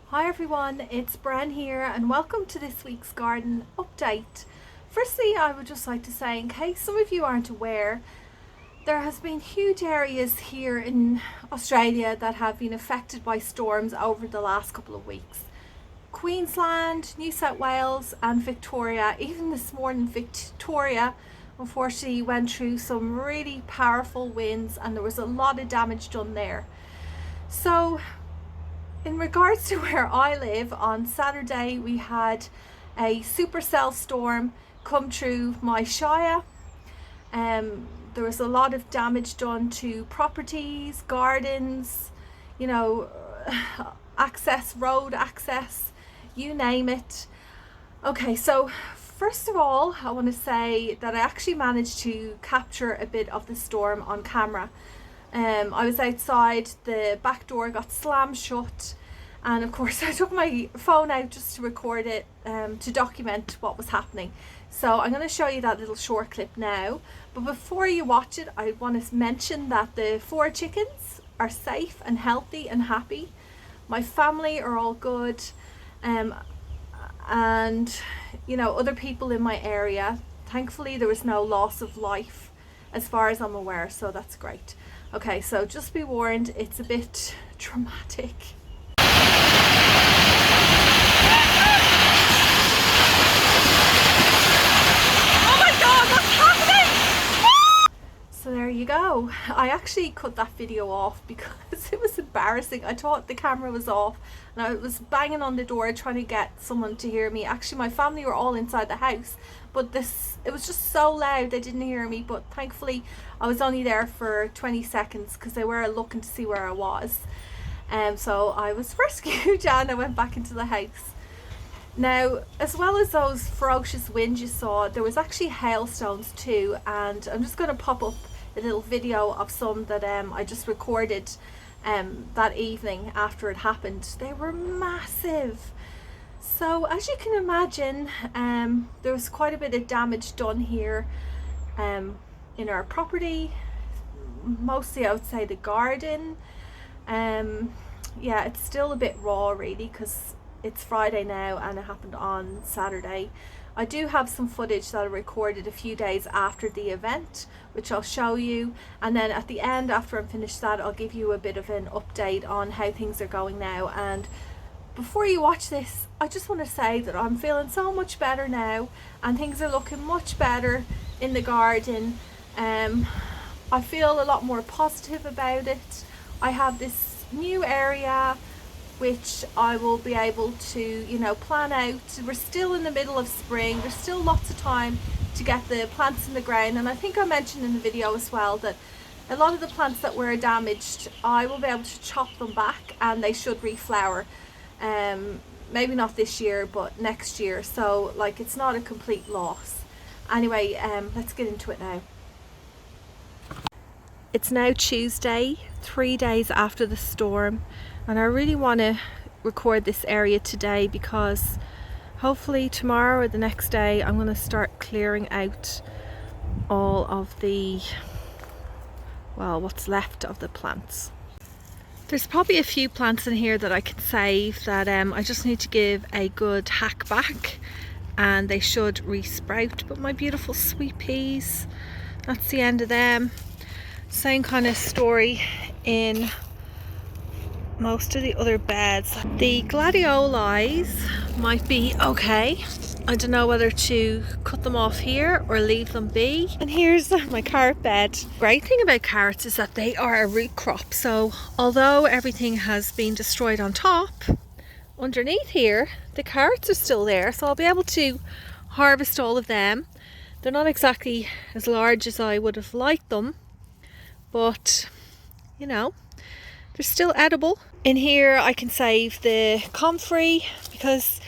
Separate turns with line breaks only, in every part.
Hi everyone, it's Bren here and welcome to this week's garden update. Firstly, I would just like to say, in case some of you aren't aware, there has been huge areas here in Australia that have been affected by storms over the last couple of weeks. Queensland, New South Wales and Victoria. Even this morning Victoria unfortunately went through some really powerful winds and there was a lot of damage done there. So in regards to where I live, on Saturday we had a supercell storm come through my shire. There was a lot of damage done to properties, gardens, road access, you name it. Okay, so first of all, I want to say that I actually managed to capture a bit of the storm on camera. I was outside, the back door got slammed shut, and of course I took my phone out just to record it, to document what was happening. So I'm going to show you that little short clip now, but before you watch it I want to mention that the 4 chickens are safe and healthy and happy. My family are all good, and other people in my area, thankfully there was no loss of life as far as I'm aware, so that's great. Okay, so just be warned, it's a bit dramatic. Oh my god, what's happening? So there you go. I actually cut that video off because it was embarrassing. I thought the camera was off and I was banging on the door trying to get someone to hear me. Actually, my family were all inside the house, but it was just so loud they didn't hear me. But thankfully I was only there for 20 seconds because they were looking to see where I was. So I was rescued and I went back into the house. Now, as well as those ferocious winds you saw, there was actually hailstones too, and I'm just going to pop up a little video of some that I just recorded that evening after it happened. They were massive. So as you can imagine, there was quite a bit of damage done here in our property, mostly I would say the garden. Yeah, it's still a bit raw really because it's Friday now and it happened on Saturday. I do have some footage that I recorded a few days after the event, which I'll show you, and then at the end, after I'm finished that, I'll give you a bit of an update on how things are going now. And before you watch this, I just want to say that I'm feeling so much better now and things are looking much better in the garden. I feel a lot more positive about it. I have this new area which I will be able to plan out. We're still in the middle of spring, there's still lots of time to get the plants in the ground, and I think I mentioned in the video as well that a lot of the plants that were damaged, I will be able to chop them back and they should reflower. Maybe not this year but next year, so like it's not a complete loss. Anyway, let's get into it now. It's now Tuesday, 3 days after the storm, and I really want to record this area today because hopefully tomorrow or the next day I'm going to start clearing out all of the, well, what's left of the plants. There's probably a few plants in here that I can save that I just need to give a good hack back and they should re-sprout. But my beautiful sweet peas, that's the end of them. Same kind of story in most of the other beds. The gladiolis might be okay. I don't know whether to cut them off here or leave them be. And here's my carrot bed. Great thing about carrots is that they are a root crop, so although everything has been destroyed on top, underneath here the carrots are still there, so I'll be able to harvest all of them. They're not exactly as large as I would have liked them, but they're still edible. In here I can save the comfrey because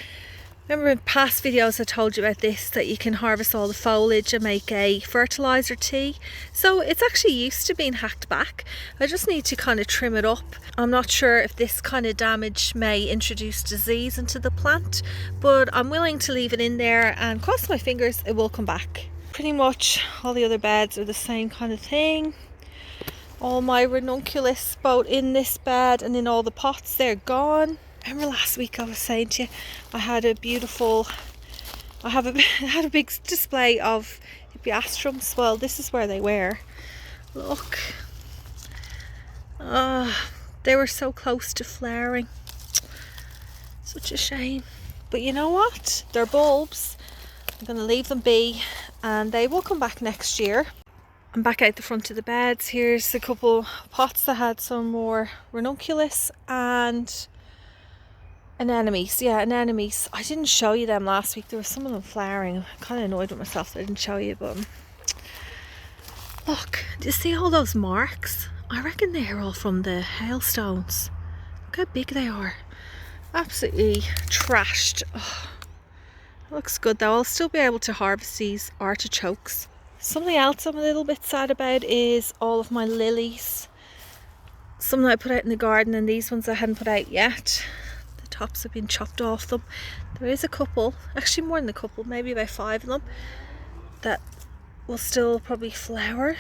remember in past videos I told you about this, that you can harvest all the foliage and make a fertilizer tea. So it's actually used to being hacked back. I just need to kind of trim it up. I'm not sure if this kind of damage may introduce disease into the plant, but I'm willing to leave it in there and cross my fingers it will come back. Pretty much all the other beds are the same kind of thing. All my ranunculus, both in this bed and in all the pots, they're gone. Remember last week I was saying to you, I had a big display of hippeastrums. Well, this is where they were. Look. They were so close to flowering. Such a shame. But you know what? They're bulbs. I'm going to leave them be and they will come back next year. I'm back out the front of the beds. Here's a couple pots that had some more ranunculus and anemones. Yeah, anemones. I didn't show you them last week. There were some of them flowering. I'm kind of annoyed with myself that I didn't show you, but look, do you see all those marks? I reckon they're all from the hailstones. Look how big they are. Absolutely trashed. Oh, looks good though. I'll still be able to harvest these artichokes. Something else I'm a little bit sad about is all of my lilies. Some that I put out in the garden and these ones I hadn't put out yet. The tops have been chopped off them. There is a couple, actually more than a couple, maybe about 5 of them that will still probably flower.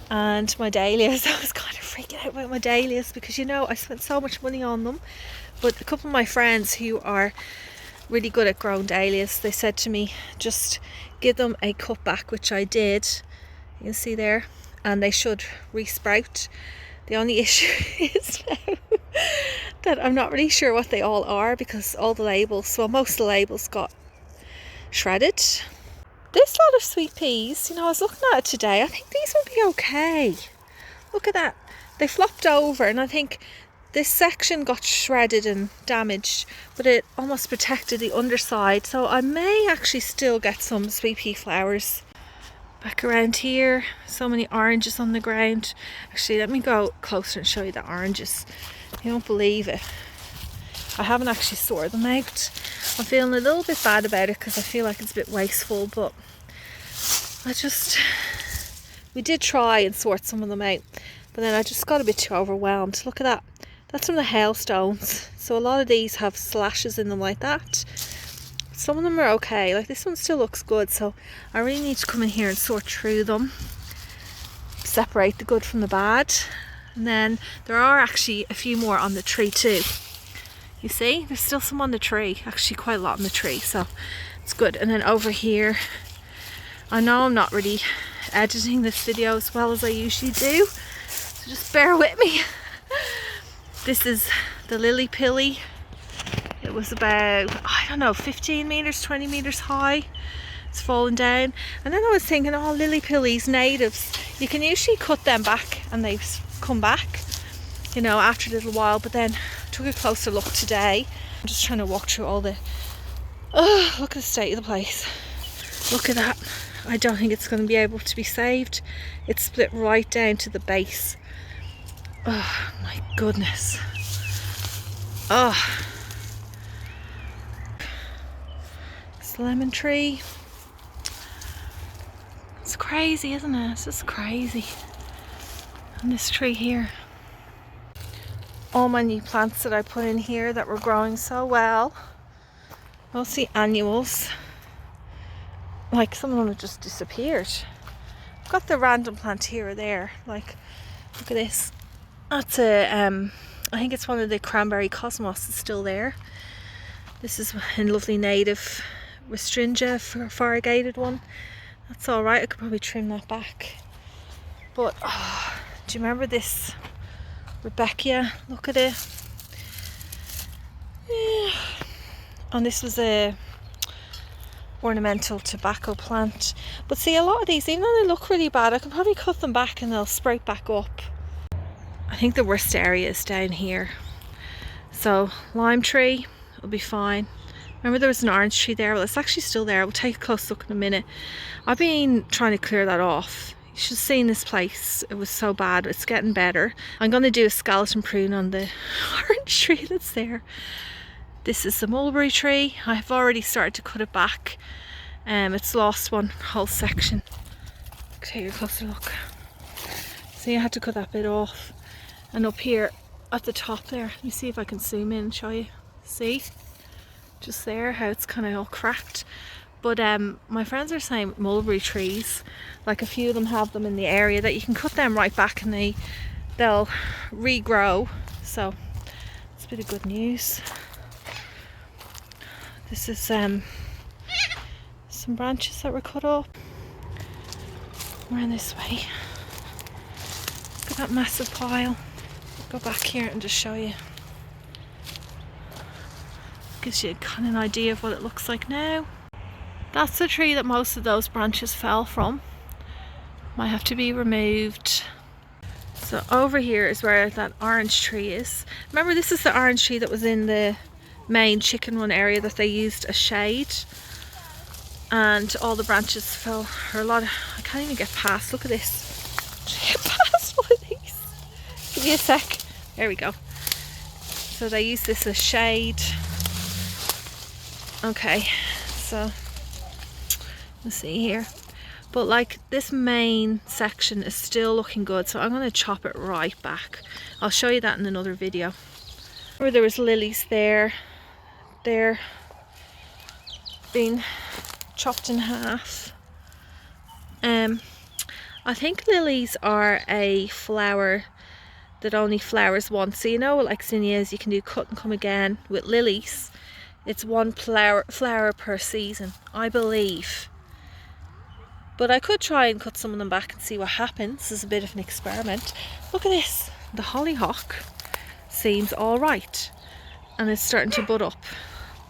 And my dahlias, I was kind of freaking out about my dahlias because, you know, I spent so much money on them. But a couple of my friends who are really good at growing dahlias, they said to me, just give them a cut back, which I did. You can see there, and they should re-sprout. The only issue is now that I'm not really sure what they all are because all the labels, well, most of the labels got shredded. This lot of sweet peas, you know, I was looking at it today. I think these will be okay. Look at that. They flopped over and I think this section got shredded and damaged, but it almost protected the underside. So I may actually still get some sweet pea flowers. Back around here, so many oranges on the ground. Actually, let me go closer and show you the oranges. You won't believe it. I haven't actually sorted them out. I'm feeling a little bit bad about it because I feel like it's a bit wasteful, but we did try and sort some of them out, but then I just got a bit too overwhelmed. Look at that. That's from the hailstones. So a lot of these have slashes in them like that. Some of them are okay. Like this one still looks good, so I really need to come in here and sort through them. Separate the good from the bad. And then there are actually a few more on the tree too. You see, there's still some on the tree, actually quite a lot on the tree, so it's good. And then over here, I know I'm not really editing this video as well as I usually do, so just bear with me. This is the lily pilly. It was about, I don't know, 15 meters, 20 meters high. It's fallen down. And then I was thinking, oh, lily pillies, natives, you can usually cut them back and they come back, you know, after a little while. But then I took a closer look today. I'm just trying to walk through all the, oh, look at the state of the place. Look at that. I don't think it's going to be able to be saved. It's split right down to the base. Oh my goodness. Oh. It's the lemon tree. It's crazy, isn't it? It's just crazy. And this tree here. All my new plants that I put in here that were growing so well. Mostly annuals. Like some of them have just disappeared. I've got the random plant here or there. Like, look at this. That's a, I think it's one of the cranberry cosmos. It's still there. This is a lovely native restringia, variegated one. That's all right. I could probably trim that back. But oh, do you remember this Rebecca? Look at it. Yeah. And this was a ornamental tobacco plant. But see, a lot of these, even though they look really bad, I can probably cut them back and they'll sprout back up. I think the worst area is down here. So lime tree will be fine. Remember there was an orange tree there? Well, it's actually still there. We'll take a close look in a minute. I've been trying to clear that off. You should have seen this place. It was so bad. It's getting better. I'm going to do a skeleton prune on the orange tree that's there. This is the mulberry tree. I've already started to cut it back. It's lost one whole section. Take a closer look. See, I had to cut that bit off. And up here at the top there, let me see if I can zoom in and show you. See? Just there, how it's kind of all cracked. But my friends are saying mulberry trees, like a few of them have them in the area, that you can cut them right back and they'll regrow. So a bit of good news. This is some branches that were cut up. Around this way. Look at that massive pile. Go back here and just show you. Gives you kind of an idea of what it looks like now. That's the tree that most of those branches fell from. Might have to be removed. So over here is where that orange tree is. Remember, this is the orange tree that was in the main chicken run area that they used as shade. And all the branches fell, or a lot of, I can't even get past, look at this. Get past one of these. Give me a sec. There we go. So they use this as shade. Okay, so let's see here. But like this main section is still looking good, so I'm going to chop it right back. I'll show you that in another video. Where there was lilies there, they're being chopped in half. I think lilies are a flower that only flowers once. So you know, like zinnias, you can do cut and come again. With lilies, it's one flower per season, I believe. But I could try and cut some of them back and see what happens as a bit of an experiment. Look at this. The hollyhock seems all right, and it's starting to bud up.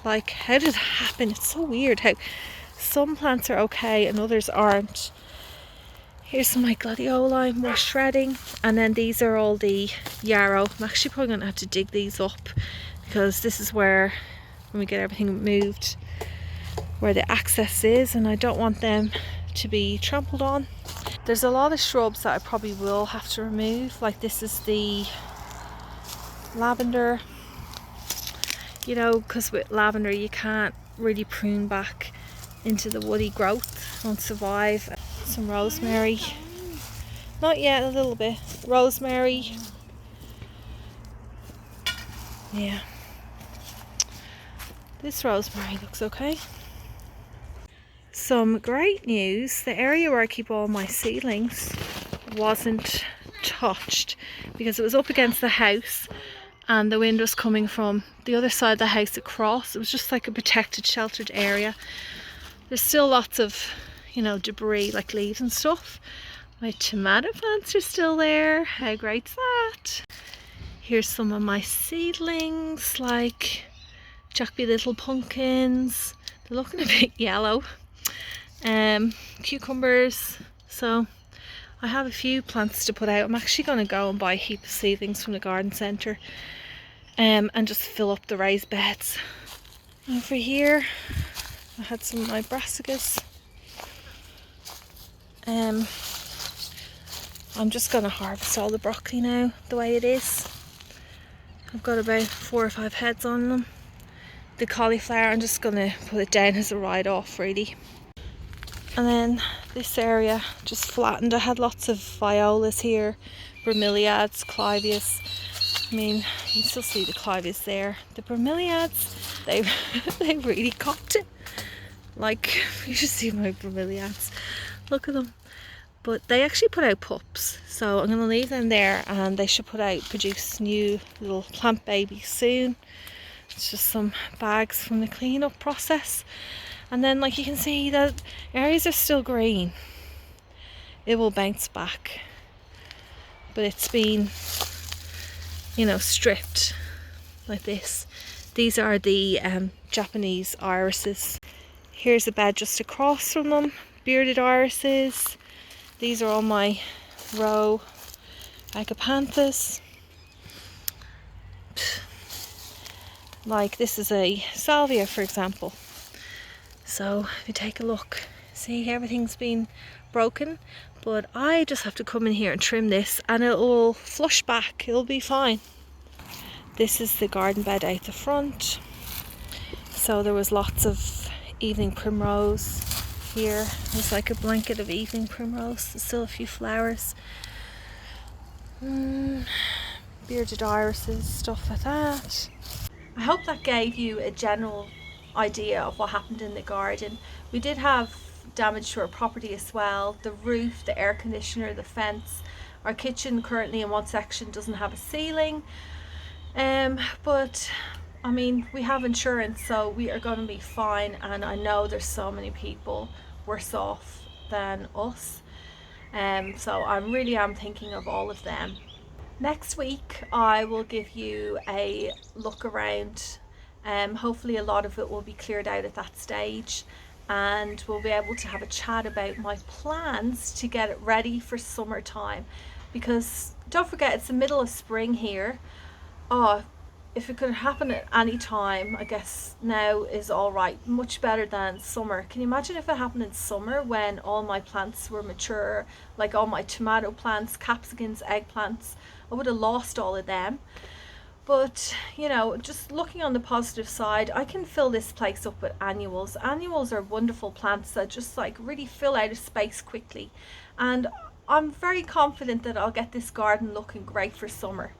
Like, how did it happen? It's so weird how some plants are okay and others aren't. Here's some of my gladioli, more shredding, and then these are all the yarrow. I'm actually probably going to have to dig these up, because this is where, when we get everything moved, where the access is, and I don't want them to be trampled on. There's a lot of shrubs that I probably will have to remove, like this is the lavender, you know, because with lavender you can't really prune back into the woody growth, it won't survive. Some rosemary, not yet, a little bit. Rosemary, yeah, this rosemary looks okay. Some great news, the area where I keep all my seedlings wasn't touched, because it was up against the house and the wind was coming from the other side of the house across. It was just like a protected, sheltered area. There's still lots of, you know, debris like leaves and stuff. My tomato plants are still there. How great's that? Here's some of my seedlings, like Jackby little pumpkins. They're looking a bit yellow. Cucumbers. So I have a few plants to put out. I'm actually going to go and buy a heap of seedlings from the garden centre, and just fill up the raised beds. Over here I had some of my brassicas. I'm just going to harvest all the broccoli now the way it is. I've got about 4 or 5 heads on them. The cauliflower, I'm just going to put it down as a write-off really. And then this area just flattened. I had lots of violas here, bromeliads, clivias. I mean, you can still see the clivias there. The bromeliads, they really cocked it. Like, you should see my bromeliads. Look at them. But they actually put out pups, so I'm going to leave them there, and they should produce new little plant babies soon. It's just some bags from the clean-up process. And then, like, you can see that areas are still green. It will bounce back, but it's been, you know, stripped like this. These are the Japanese irises. Here's a bed just across from them, bearded irises. These are all my row agapanthus. Like, this is a salvia, for example. So if you take a look, see, everything's been broken, but I just have to come in here and trim this and it will flush back, it'll be fine. This is the garden bed out the front. So there was lots of evening primrose here. There's like a blanket of evening primrose. There's still a few flowers. Bearded irises, stuff like that. I hope that gave you a general idea of what happened in the garden. We did have damage to our property as well. The roof, the air conditioner, the fence. Our kitchen currently in one section doesn't have a ceiling. But I mean, we have insurance, so we are going to be fine. And I know there's so many people worse off than us. So I really am thinking of all of them. Next week, I will give you a look around. Hopefully, a lot of it will be cleared out at that stage, and we'll be able to have a chat about my plans to get it ready for summertime. Because don't forget, it's the middle of spring here. Oh, if it could happen at any time, I guess now is all right. Much better than summer. Can you imagine if it happened in summer when all my plants were mature, like all my tomato plants, capsicums, eggplants? I would have lost all of them. But, you know, just looking on the positive side, I can fill this place up with annuals. Annuals are wonderful plants that just like really fill out a space quickly. And I'm very confident that I'll get this garden looking great for summer.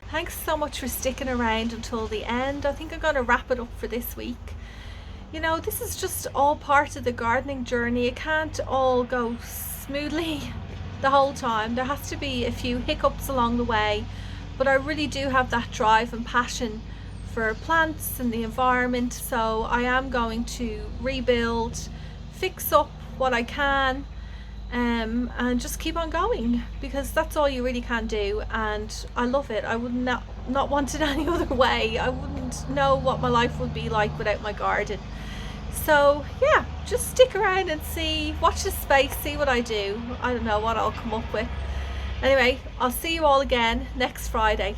Thanks so much for sticking around until the end. I think I'm going to wrap it up for this week. You know, this is just all part of the gardening journey. It can't all go smoothly the whole time. There has to be a few hiccups along the way, but I really do have that drive and passion for plants and the environment, so I am going to rebuild, fix up what I can, and just keep on going, because that's all you really can do. And I love it. I would not want it any other way. I wouldn't know what my life would be like without my garden. So yeah, just stick around and see, watch the space, see what I do. I don't know what I'll come up with. Anyway, I'll see you all again next Friday.